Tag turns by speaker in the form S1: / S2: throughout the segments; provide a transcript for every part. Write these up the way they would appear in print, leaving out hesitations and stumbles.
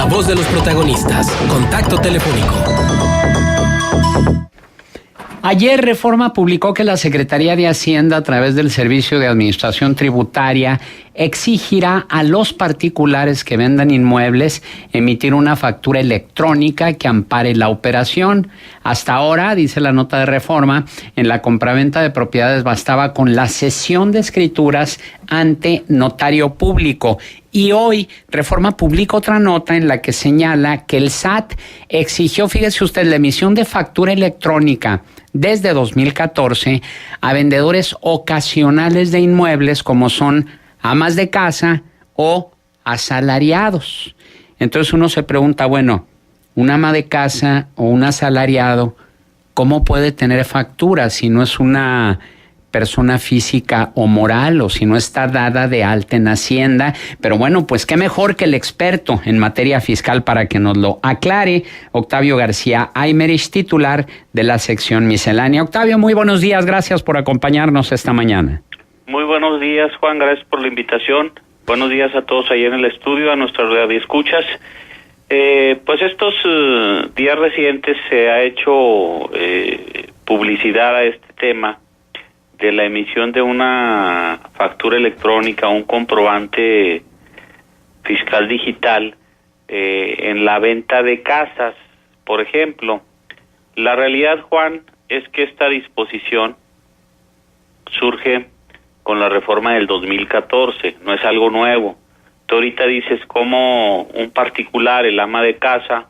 S1: La voz de los protagonistas. Contacto telefónico.
S2: Ayer Reforma publicó que la Secretaría de Hacienda, a través del Servicio de Administración Tributaria, exigirá a los particulares que vendan inmuebles emitir una factura electrónica que ampare la operación. Hasta ahora, dice la nota de Reforma, en la compraventa de propiedades bastaba con la cesión de escrituras ante notario público. Y hoy Reforma publica otra nota en la que señala que el SAT exigió, fíjese usted, la emisión de factura electrónica desde 2014 a vendedores ocasionales de inmuebles como son amas de casa o asalariados. Entonces uno se pregunta, bueno, un ama de casa o un asalariado, ¿cómo puede tener factura si no es una persona física o moral o si no está dada de alta en Hacienda? Pero bueno, pues qué mejor que el experto en materia fiscal para que nos lo aclare, Octavio García Aymerich, titular de la sección miscelánea. Octavio, muy buenos días, gracias por acompañarnos esta mañana.
S3: Muy buenos días, Juan, gracias por la invitación. Buenos días a todos ahí en el estudio, a nuestras radioescuchas. Pues estos días recientes se ha hecho publicidad a este tema de la emisión de una factura electrónica, un comprobante fiscal digital en la venta de casas, por ejemplo. La realidad, Juan, es que esta disposición surge con la reforma del 2014, no es algo nuevo. Tú ahorita dices cómo un particular, el ama de casa,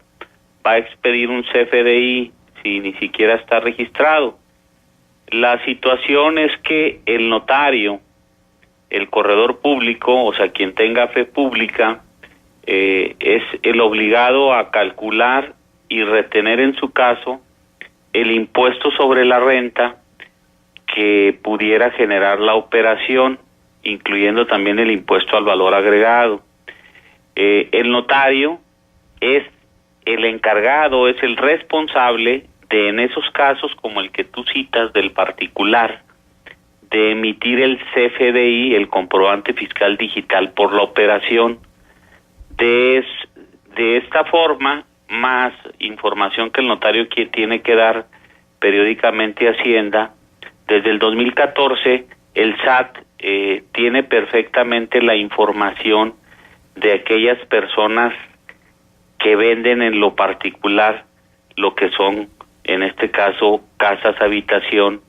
S3: va a expedir un CFDI si ni siquiera está registrado. La situación es que el notario, el corredor público, o sea, quien tenga fe pública, es el obligado a calcular y retener en su caso el impuesto sobre la renta que pudiera generar la operación, incluyendo también el impuesto al valor agregado. El notario es el encargado, es el responsable de, en esos casos como el que tú citas del particular, de emitir el CFDI, el comprobante fiscal digital por la operación. De esta forma, más información que el notario tiene que dar periódicamente a Hacienda, desde el 2014 el SAT tiene perfectamente la información de aquellas personas que venden en lo particular lo que son, en este caso, casas habitación,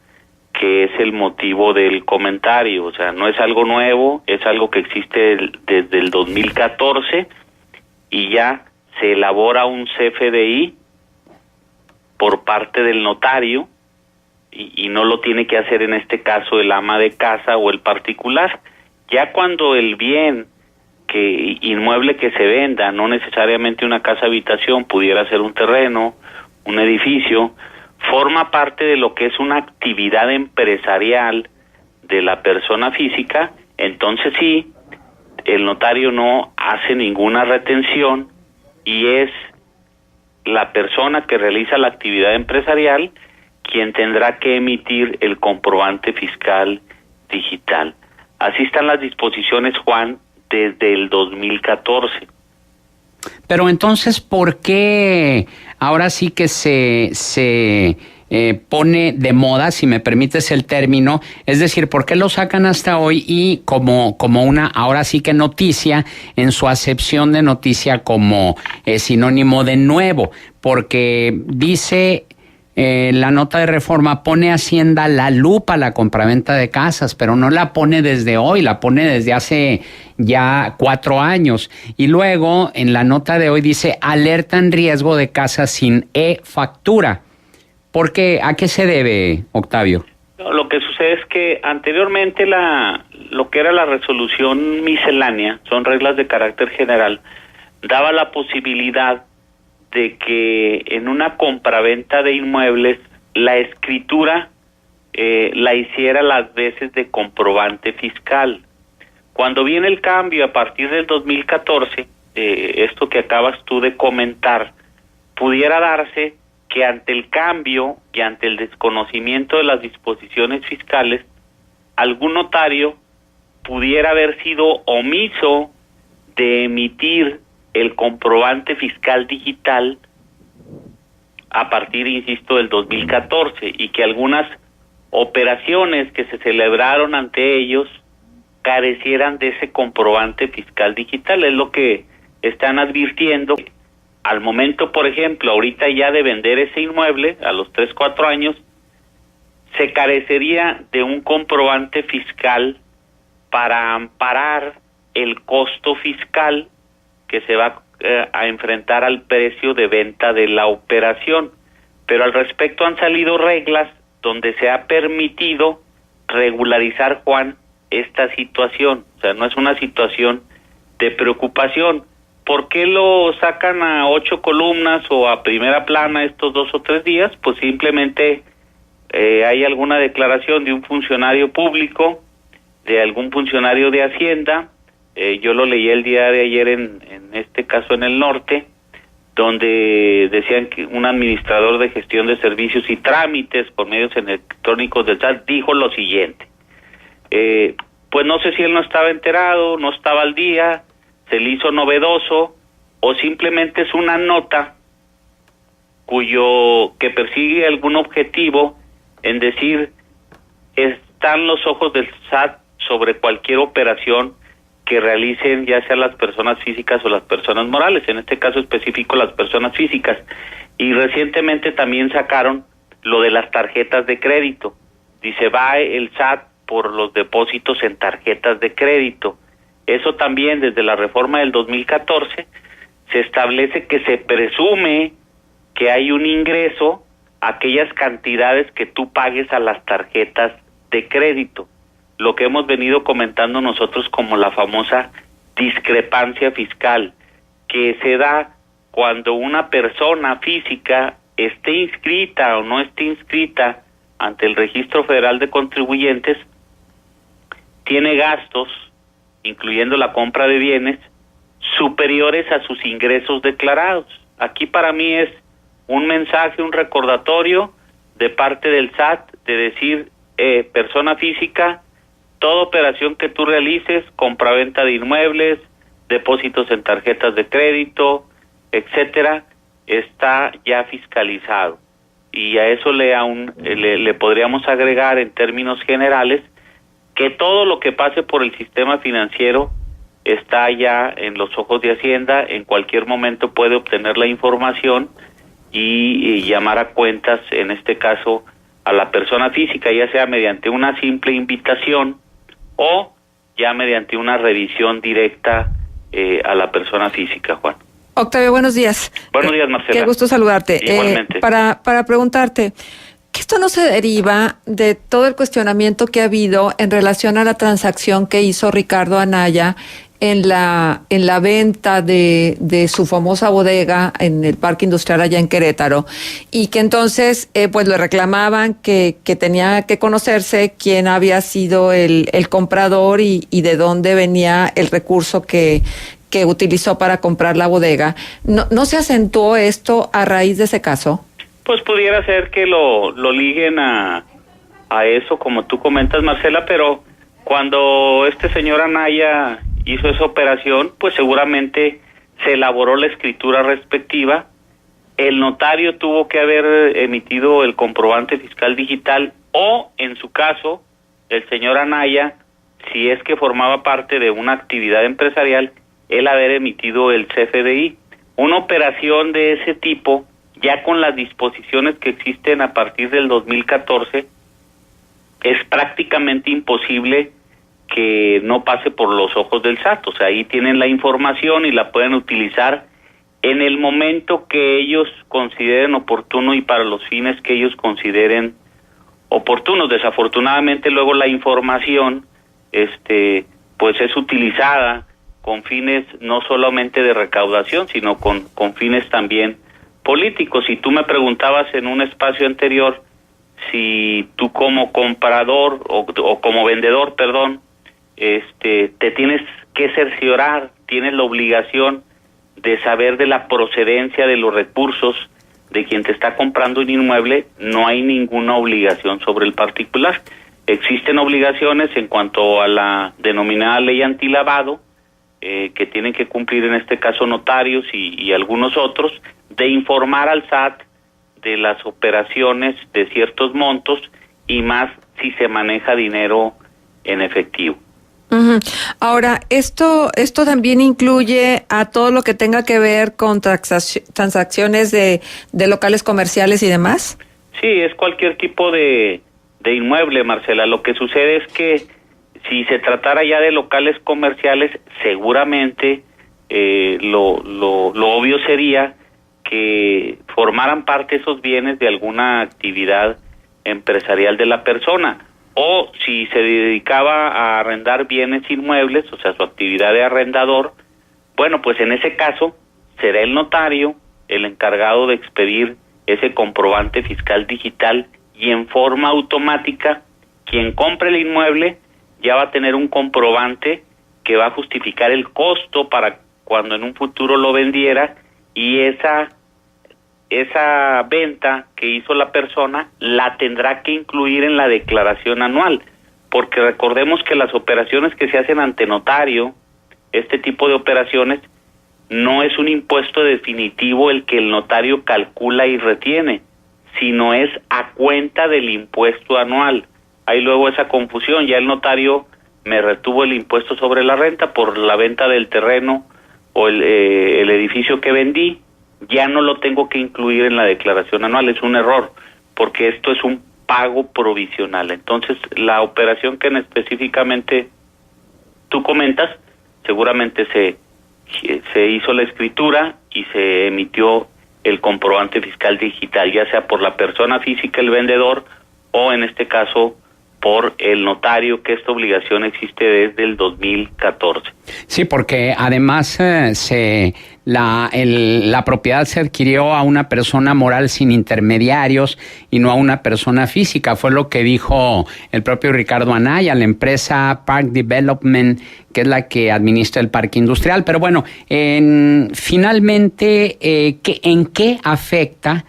S3: que es el motivo del comentario. O sea, no es algo nuevo, es algo que existe desde el 2014 y ya se elabora un CFDI por parte del notario y no lo tiene que hacer en este caso el ama de casa o el particular. Ya cuando el bien inmueble que se venda, no necesariamente una casa habitación, pudiera ser un terreno, un edificio, forma parte de lo que es una actividad empresarial de la persona física, entonces sí, el notario no hace ninguna retención y es la persona que realiza la actividad empresarial quien tendrá que emitir el comprobante fiscal digital. Así están las disposiciones, Juan, desde el 2014.
S2: Pero entonces, ¿por qué ahora sí que se pone de moda, si me permites el término? Es decir, ¿por qué lo sacan hasta hoy y como una, ahora sí que noticia, en su acepción de noticia como sinónimo de nuevo? Porque dice la nota de Reforma, pone Hacienda la lupa a la compraventa de casas, pero no la pone desde hoy, la pone desde hace ya 4 años. Y luego en la nota de hoy dice alerta en riesgo de casas sin e-factura. ¿Por qué? ¿A qué se debe, Octavio?
S3: Lo que sucede es que anteriormente lo que era la resolución miscelánea, son reglas de carácter general, daba la posibilidad de que en una compraventa de inmuebles la escritura la hiciera las veces de comprobante fiscal. Cuando viene el cambio a partir del 2014, esto que acabas tú de comentar, pudiera darse que ante el cambio y ante el desconocimiento de las disposiciones fiscales, algún notario pudiera haber sido omiso de emitir el comprobante fiscal digital a partir, insisto, del 2014, y que algunas operaciones que se celebraron ante ellos carecieran de ese comprobante fiscal digital. Es lo que están advirtiendo. Al momento, por ejemplo, ahorita ya de vender ese inmueble, a los 3-4 años, se carecería de un comprobante fiscal para amparar el costo fiscal que se va a enfrentar al precio de venta de la operación. Pero al respecto han salido reglas donde se ha permitido regularizar, Juan, esta situación. O sea, no es una situación de preocupación. ¿Por qué lo sacan a 8 columnas o a primera plana estos 2 o 3 días? Pues simplemente hay alguna declaración de un funcionario público, de algún funcionario de Hacienda. Yo lo leí el día de ayer en este caso en el norte, donde decían que un administrador de gestión de servicios y trámites por medios electrónicos del SAT dijo lo siguiente. Pues no sé si él no estaba enterado, no estaba al día, se le hizo novedoso, o simplemente es una nota que persigue algún objetivo en decir, están los ojos del SAT sobre cualquier operación que realicen ya sea las personas físicas o las personas morales, en este caso específico las personas físicas. Y recientemente también sacaron lo de las tarjetas de crédito. Dice, va el SAT por los depósitos en tarjetas de crédito. Eso también desde la reforma del 2014 se establece que se presume que hay un ingreso a aquellas cantidades que tú pagues a las tarjetas de crédito. Lo que hemos venido comentando nosotros como la famosa discrepancia fiscal, que se da cuando una persona física esté inscrita o no esté inscrita ante el Registro Federal de Contribuyentes, tiene gastos, incluyendo la compra de bienes, superiores a sus ingresos declarados. Aquí para mí es un mensaje, un recordatorio de parte del SAT de decir, persona física, toda operación que tú realices, compraventa de inmuebles, depósitos en tarjetas de crédito, etcétera, está ya fiscalizado. Y a eso le podríamos agregar en términos generales que todo lo que pase por el sistema financiero está ya en los ojos de Hacienda, en cualquier momento puede obtener la información y llamar a cuentas, en este caso, a la persona física, ya sea mediante una simple invitación o ya mediante una revisión directa a la persona física, Juan.
S4: Octavio, buenos días.
S3: Buenos días, Marcela.
S4: Qué gusto saludarte.
S3: Igualmente.
S4: Para preguntarte, que esto no se deriva de todo el cuestionamiento que ha habido en relación a la transacción que hizo Ricardo Anaya en la venta de su famosa bodega en el Parque Industrial allá en Querétaro, y que entonces pues le reclamaban que tenía que conocerse quién había sido el comprador y de dónde venía el recurso que utilizó para comprar la bodega. ¿No se acentuó esto a raíz de ese caso?
S3: Pues pudiera ser que lo liguen a eso, como tú comentas, Marcela, pero cuando este señor Anaya hizo esa operación, pues seguramente se elaboró la escritura respectiva, el notario tuvo que haber emitido el comprobante fiscal digital, o en su caso, el señor Anaya, si es que formaba parte de una actividad empresarial, él haber emitido el CFDI. Una operación de ese tipo, ya con las disposiciones que existen a partir del 2014, es prácticamente imposible que no pase por los ojos del SAT. O sea, ahí tienen la información y la pueden utilizar en el momento que ellos consideren oportuno y para los fines que ellos consideren oportunos. Desafortunadamente luego la información pues es utilizada con fines no solamente de recaudación, sino con fines también políticos. Y tú me preguntabas en un espacio anterior si tú como comprador o como vendedor, perdón, te tienes que cerciorar, tienes la obligación de saber de la procedencia de los recursos de quien te está comprando un inmueble. No hay ninguna obligación sobre el particular. Existen obligaciones en cuanto a la denominada ley antilavado, que tienen que cumplir en este caso notarios y algunos otros, de informar al SAT de las operaciones de ciertos montos y más si se maneja dinero en efectivo.
S4: Uh-huh. Ahora, esto también incluye a todo lo que tenga que ver con transacciones de locales comerciales y demás.
S3: Sí, es cualquier tipo de inmueble, Marcela. Lo que sucede es que si se tratara ya de locales comerciales, seguramente lo obvio sería que formaran parte esos bienes de alguna actividad empresarial de la persona, o si se dedicaba a arrendar bienes inmuebles, o sea, su actividad de arrendador, bueno, pues en ese caso será el notario el encargado de expedir ese comprobante fiscal digital, y en forma automática quien compre el inmueble ya va a tener un comprobante que va a justificar el costo para cuando en un futuro lo vendiera, y esa venta que hizo la persona la tendrá que incluir en la declaración anual, porque recordemos que las operaciones que se hacen ante notario, este tipo de operaciones, no es un impuesto definitivo el que el notario calcula y retiene, sino es a cuenta del impuesto anual. Hay luego esa confusión, ya el notario me retuvo el impuesto sobre la renta por la venta del terreno o el edificio que vendí, ya no lo tengo que incluir en la declaración anual. Es un error, porque esto es un pago provisional. Entonces, la operación que específicamente tú comentas, seguramente se hizo la escritura y se emitió el comprobante fiscal digital, ya sea por la persona física, el vendedor, o en este caso por el notario, que esta obligación existe desde el 2014.
S2: Sí, porque además la propiedad se adquirió a una persona moral sin intermediarios y no a una persona física. Fue lo que dijo el propio Ricardo Anaya, la empresa Park Development, que es la que administra el parque industrial. Pero bueno, finalmente, ¿en qué afecta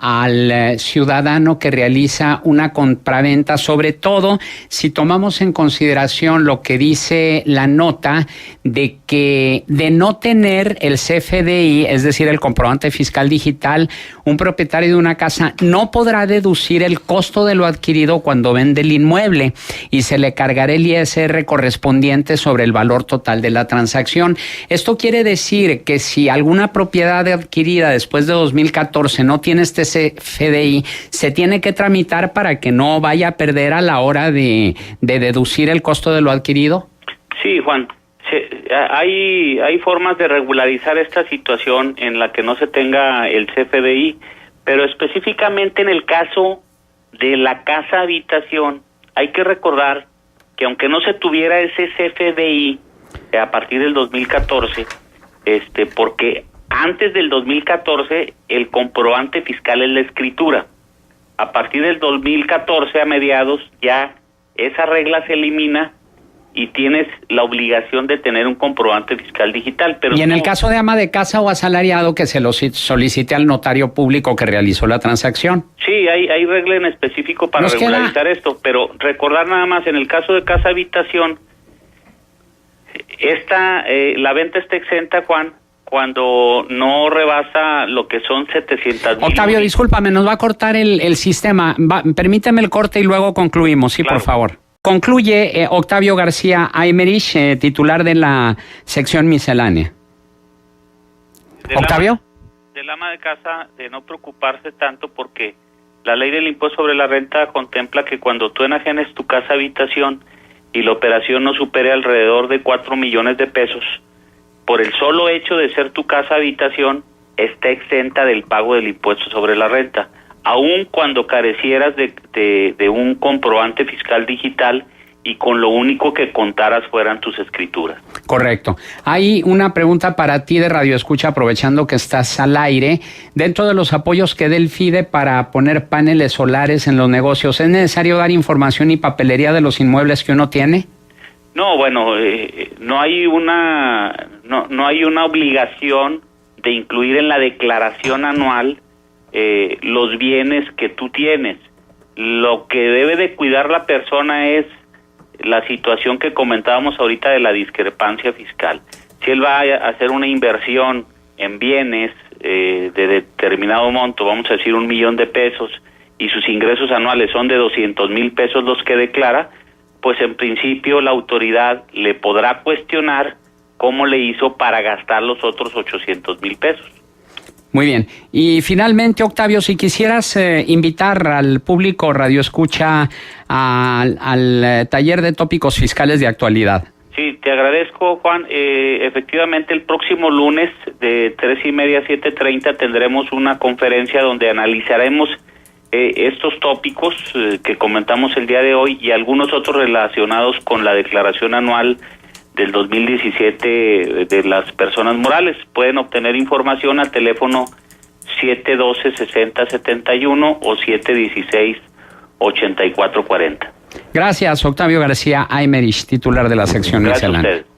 S2: al ciudadano que realiza una compraventa, sobre todo si tomamos en consideración lo que dice la nota de que de no tener el CFDI, es decir, el comprobante fiscal digital, un propietario de una casa no podrá deducir el costo de lo adquirido cuando vende el inmueble y se le cargará el ISR correspondiente sobre el valor total de la transacción? Esto quiere decir que si alguna propiedad adquirida después de 2014 no tiene este CFDI, se tiene que tramitar para que no vaya a perder a la hora de deducir el costo de lo adquirido.
S3: Sí, Juan, hay formas de regularizar esta situación en la que no se tenga el CFDI, pero específicamente en el caso de la casa habitación, hay que recordar que aunque no se tuviera ese CFDI a partir del 2014, porque antes del 2014 el comprobante fiscal es la escritura. A partir del 2014 a mediados ya esa regla se elimina y tienes la obligación de tener un comprobante fiscal digital. Pero
S2: y en el caso de ama de casa o asalariado, que se lo solicite al notario público que realizó la transacción.
S3: Sí, hay regla en específico para regularizar esto, pero recordar nada más, en el caso de casa habitación, la venta está exenta, Juan, cuando no rebasa lo que son 700,000.
S2: Octavio, discúlpame, nos va a cortar el sistema. Permíteme el corte y luego concluimos, sí, claro. Por favor. Concluye Octavio García Aymerich, titular de la sección miscelánea. Octavio.
S3: Del ama de casa, de no preocuparse tanto, porque la ley del impuesto sobre la renta contempla que cuando tú enajenes tu casa habitación y la operación no supere alrededor de 4 millones de pesos, por el solo hecho de ser tu casa habitación, está exenta del pago del impuesto sobre la renta, aun cuando carecieras de un comprobante fiscal digital y con lo único que contaras fueran tus escrituras.
S2: Correcto. Hay una pregunta para ti de Radio Escucha, aprovechando que estás al aire. Dentro de los apoyos que dé el FIDE para poner paneles solares en los negocios, ¿es necesario dar información y papelería de los inmuebles que uno tiene?
S3: No, bueno, no hay una obligación de incluir en la declaración anual los bienes que tú tienes. Lo que debe de cuidar la persona es la situación que comentábamos ahorita de la discrepancia fiscal. Si él va a hacer una inversión en bienes de determinado monto, vamos a decir 1 millón de pesos, y sus ingresos anuales son de 200,000 pesos los que declara, pues en principio la autoridad le podrá cuestionar cómo le hizo para gastar los otros 800,000 pesos.
S2: Muy bien. Y finalmente, Octavio, si quisieras invitar al público radioescucha al taller de tópicos fiscales de actualidad.
S3: Sí, te agradezco, Juan. Efectivamente, el próximo lunes de 3:30 a 7:30 tendremos una conferencia donde analizaremos estos tópicos que comentamos el día de hoy y algunos otros relacionados con la declaración anual del 2017 de las personas morales. Pueden obtener información al teléfono 712-6071 o 716-8440.
S2: Gracias, Octavio García Aymerich, titular de la sección
S3: Gracias
S2: miscelánea.
S3: a ustedes.